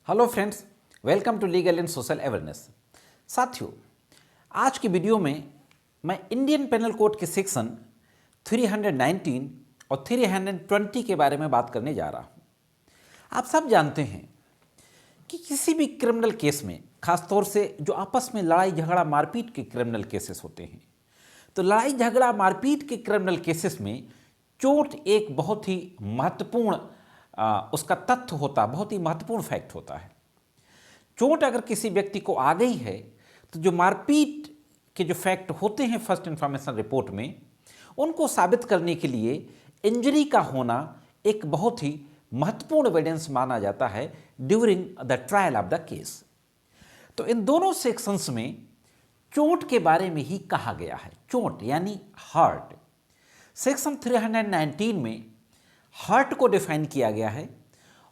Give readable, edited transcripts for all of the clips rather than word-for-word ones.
Hello friends, welcome to legal and social awareness. साथियों, आज की वीडियो में मैं इंडियन पेनल कोड के सेक्शन 319 और 320 के बारे में बात करने जा रहा हूं। आप सब जानते हैं कि किसी भी क्रिमिनल केस में, खासतौर से जो आपस में लड़ाई झगड़ा मारपीट के क्रिमिनल केसेस होते हैं, तो लड़ाई झगड़ा मारपीट के क्रिमिनल केसेस में चोट एक बहुत ही महत्वपूर्ण उसका तथ्य होता, बहुत ही महत्वपूर्ण फैक्ट होता है। चोट अगर किसी व्यक्ति को आ गई है तो जो मारपीट के जो फैक्ट होते हैं फर्स्ट इंफॉर्मेशन रिपोर्ट में, उनको साबित करने के लिए इंजरी का होना एक बहुत ही महत्वपूर्ण एविडेंस माना जाता है during the trial of the case. तो इन दोनों सेक्शंस में चोट के बारे में ही कहा गया है। चोट यानी हर्ट। सेक्शन 319 में हर्ट को डिफाइन किया गया है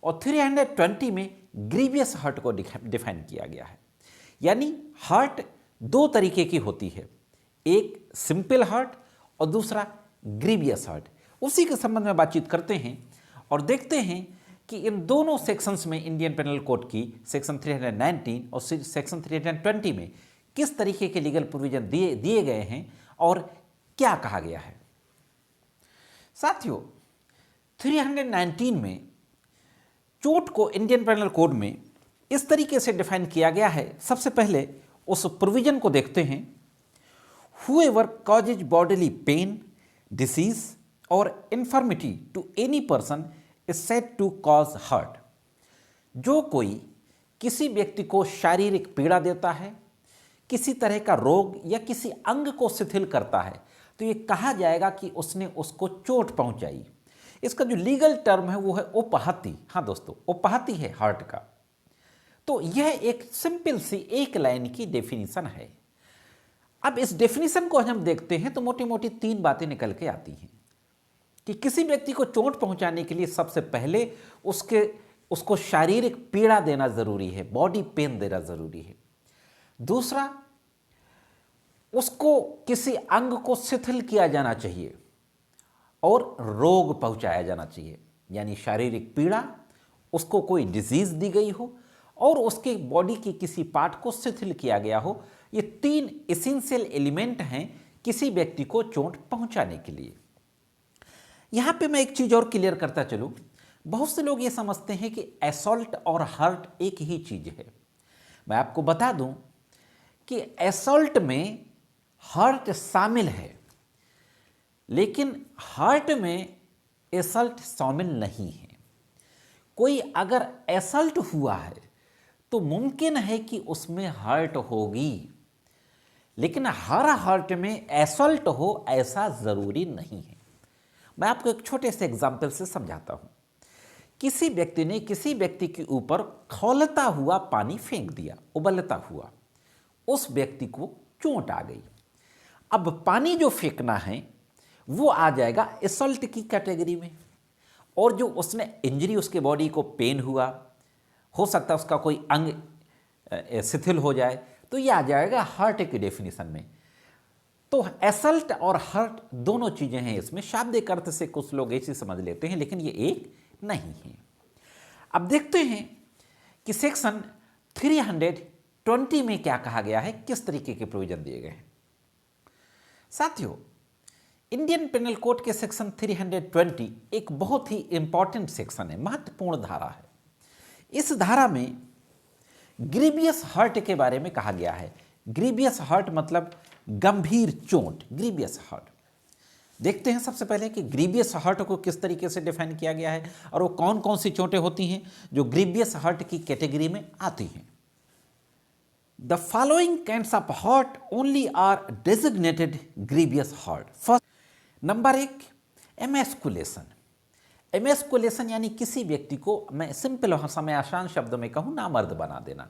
और 320 में ग्रीवियस हर्ट को डिफाइन किया गया है। यानी हर्ट दो तरीके की होती है, एक सिंपल हर्ट और दूसरा ग्रीवियस हर्ट। उसी के संबंध में बातचीत करते हैं और देखते हैं कि इन दोनों सेक्शंस में इंडियन पेनल कोड की सेक्शन 319 और सेक्शन 320 में किस तरीके के लीगल प्रोविजन दिए गए हैं और क्या कहा गया है। साथियों, 319 में चोट को इंडियन पेनल कोड में इस तरीके से डिफाइन किया गया है। सबसे पहले उस प्रोविजन को देखते हैं। However causes bodily pain, disease और infirmity to any person is said to cause hurt. जो कोई किसी व्यक्ति को शारीरिक पीड़ा देता है, किसी तरह का रोग या किसी अंग को शिथिल करता है, तो ये कहा जाएगा कि उसने उसको चोट पहुंचाई। इसका जो लीगल टर्म है वो है उपहति। हाँ दोस्तों, उपहति है हर्ट का। तो यह एक सिंपल सी एक लाइन की डेफिनेशन है। अब इस डेफिनेशन को हम देखते हैं तो मोटी मोटी तीन बातें निकल के आती हैं कि किसी व्यक्ति को चोट पहुंचाने के लिए सबसे पहले उसको शारीरिक पीड़ा देना जरूरी है, बॉडी पेन देना जरूरी है। दूसरा, उसको किसी अंग को शिथिल किया जाना चाहिए और रोग पहुंचाया जाना चाहिए, यानी शारीरिक पीड़ा, उसको कोई डिजीज दी गई हो और उसके बॉडी की किसी पार्ट को शिथिल किया गया हो। ये तीन एसेंशियल एलिमेंट हैं किसी व्यक्ति को चोट पहुंचाने के लिए। यहां पे मैं एक चीज और क्लियर करता चलूं। बहुत से लोग ये समझते हैं कि असॉल्ट और हर्ट एक ही चीज है। मैं आपको बता दूं कि असॉल्ट में हर्ट शामिल है, लेकिन हर्ट में असल्ट शामिल नहीं है। कोई अगर असल्ट हुआ है तो मुमकिन है कि उसमें हर्ट होगी, लेकिन हर हर्ट में असल्ट हो ऐसा जरूरी नहीं है। मैं आपको एक छोटे से एग्जाम्पल से समझाता हूं। किसी व्यक्ति ने किसी व्यक्ति के ऊपर खौलता हुआ पानी फेंक दिया, उबलता हुआ, उस व्यक्ति को चोट आ गई। अब पानी जो फेंकना है वो आ जाएगा असल्ट की कैटेगरी में, और जो उसने इंजरी, उसके बॉडी को पेन हुआ, हो सकता है उसका कोई अंग शिथिल हो जाए, तो ये आ जाएगा हर्ट की डेफिनेशन में। तो असल्ट और हर्ट दोनों चीजें हैं इसमें। शाब्दिक अर्थ से कुछ लोग ऐसे समझ लेते हैं, लेकिन ये एक नहीं है। अब देखते हैं कि सेक्शन 320 में क्या कहा गया है, किस तरीके के प्रोविजन दिए गए हैं। साथियों, इंडियन पेनल कोड के सेक्शन 320 एक बहुत ही इंपॉर्टेंट सेक्शन है, महत्वपूर्ण धारा है। इस धारा में ग्रीवियस हर्ट के बारे में कहा गया है। ग्रीवियस हर्ट मतलब गंभीर चोट, ग्रीवियस हर्ट। देखते हैं सबसे पहले कि ग्रीवियस हर्ट को किस तरीके से डिफाइन किया गया है और वो कौन कौन सी चोटें होती हैं जो ग्रीवियस हर्ट की कैटेगरी में आती हैं। The following kinds of hurt only are designated grievous hurt. First, number 1, emasculation. Emasculation यानी किसी व्यक्ति को, मैं सिंपल भाषा में आसान शब्दों में कहूँ, नामर्द बना देना।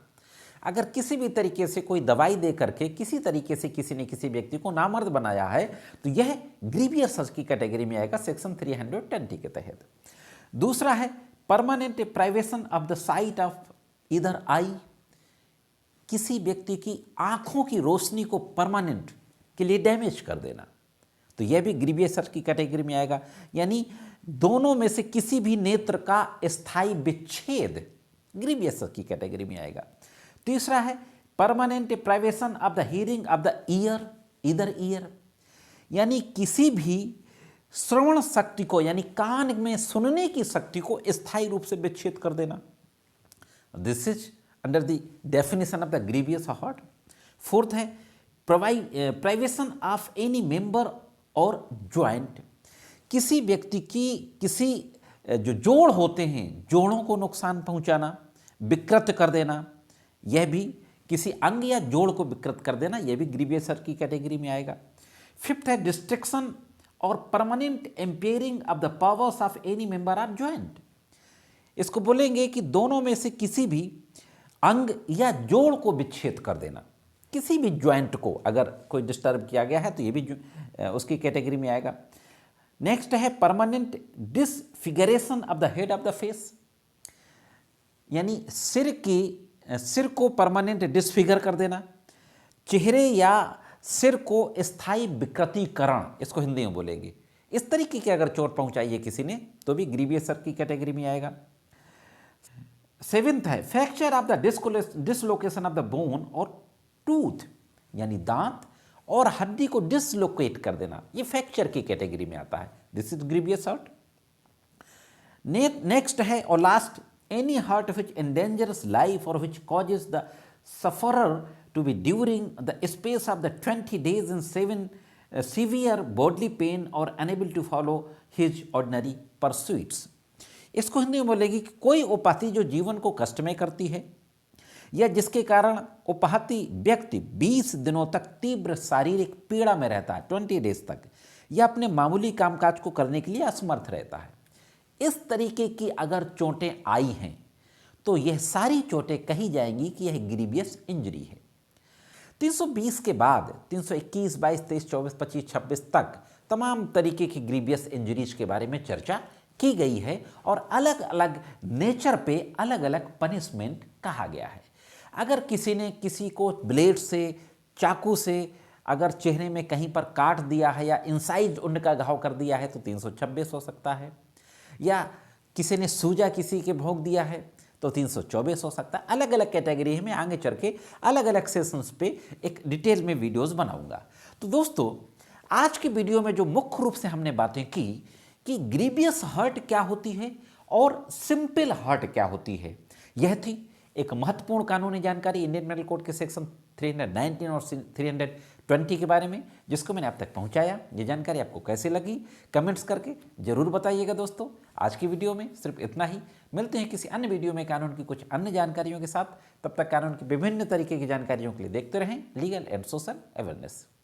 अगर किसी भी तरीके से कोई दवाई दे करके किसी तरीके से किसी ने किसी व्यक्ति को नामर्द बनाया है तो यह ग्रीवियस की कैटेगरी में आएगा सेक्शन 320 के तहत। दूसरा है permanent privation of the site of either I. किसी व्यक्ति की आंखों की रोशनी को परमानेंट के लिए डैमेज कर देना, तो यह भी ग्रीवियस की कैटेगरी में आएगा। यानी दोनों में से किसी भी नेत्र का स्थायी विच्छेद ग्रीवियस की कैटेगरी में आएगा। तीसरा है permanent privation of the hearing of the year, इधर ईयर, यानी किसी भी श्रवण शक्ति को यानी कान में सुनने की शक्ति को स्थायी रूप से विच्छेद कर देना। This is under the definition of the grievous hurt. Fourth है privation of any member or joint, किसी व्यक्ति की किसी जो जोड़ होते हैं जोड़ों को नुकसान पहुंचाना, विकृत कर देना, यह भी किसी अंग या जोड़ को विकृत कर देना, यह भी ग्रीवियस हर्ट की कैटेगरी में आएगा। फिफ्थ है डिस्ट्रक्शन और permanent impairing of the powers of any member of joint, इसको बोलेंगे कि दोनों में से किसी भी अंग या जोड़ को विच्छेद कर देना, किसी भी ज्वाइंट को अगर कोई डिस्टर्ब किया गया है तो ये भी उसकी कैटेगरी में आएगा। नेक्स्ट है permanent disfiguration of the head of the face, यानी सिर को परमानेंट डिसफिगर कर देना, चेहरे या सिर को स्थायी विकृतीकरण, इसको हिंदी में बोलेंगे। इस तरीके की अगर चोट पहुंचाई है किसी ने तो भी ग्रीवियस हर्ट की कैटेगरी में आएगा। सेवेंथ है fracture of the dislocation of the bone और टूथ, यानी दांत और हड्डी को डिसलोकेट कर देना, ये फ्रैक्चर की कैटेगरी में आता है। This is grievous hurt. Next है और last any hurt which endangers life or which causes the sufferer to be during the space of the 20 days in severe bodily pain or unable to follow his ordinary pursuits। इसको हिंदी में बोलेगी कि कोई उपाधि जो जीवन को कष्ट में करती है या जिसके कारण उपाधि व्यक्ति 20 दिनों तक तीव्र शारीरिक पीड़ा में रहता है, 20 डेज तक, या अपने मामूली कामकाज को करने के लिए असमर्थ रहता है। इस तरीके की अगर चोटें आई हैं तो यह सारी चोटें कही जाएंगी कि यह ग्रीवियस इंजरी है। 320 के बाद 321, 22, 23, 24, 25, 26 तक तमाम तरीके की ग्रीवियस इंजरीज के बारे में चर्चा की गई है और अलग अलग नेचर पे अलग अलग पनिशमेंट कहा गया है। अगर किसी ने किसी को ब्लेड से, चाकू से अगर चेहरे में कहीं पर काट दिया है या इंसाइड उंड का घाव कर दिया है तो 326 हो सकता है, या किसी ने सूजा किसी के भोंक दिया है तो 324 हो सकता है। अलग अलग कैटेगरी में आगे चल के अलग अलग सेशंस पे एक डिटेल में वीडियोस बनाऊंगा। तो दोस्तों आज की वीडियो में जो मुख्य रूप से हमने बातें की कि ग्रीवियस हर्ट क्या होती है और सिंपल हर्ट क्या होती है, यह थी एक महत्वपूर्ण कानूनी जानकारी इंडियन पेनल कोड के सेक्शन 319 और 320 के बारे में, जिसको मैंने आप तक पहुंचाया। ये जानकारी आपको कैसे लगी कमेंट्स करके जरूर बताइएगा। दोस्तों आज की वीडियो में सिर्फ इतना ही, मिलते हैं किसी अन्य वीडियो में कानून की कुछ अन्य जानकारियों के साथ। तब तक कानून की विभिन्न तरीके की जानकारियों के लिए देखते रहें लीगल एंड सोशल अवेयरनेस।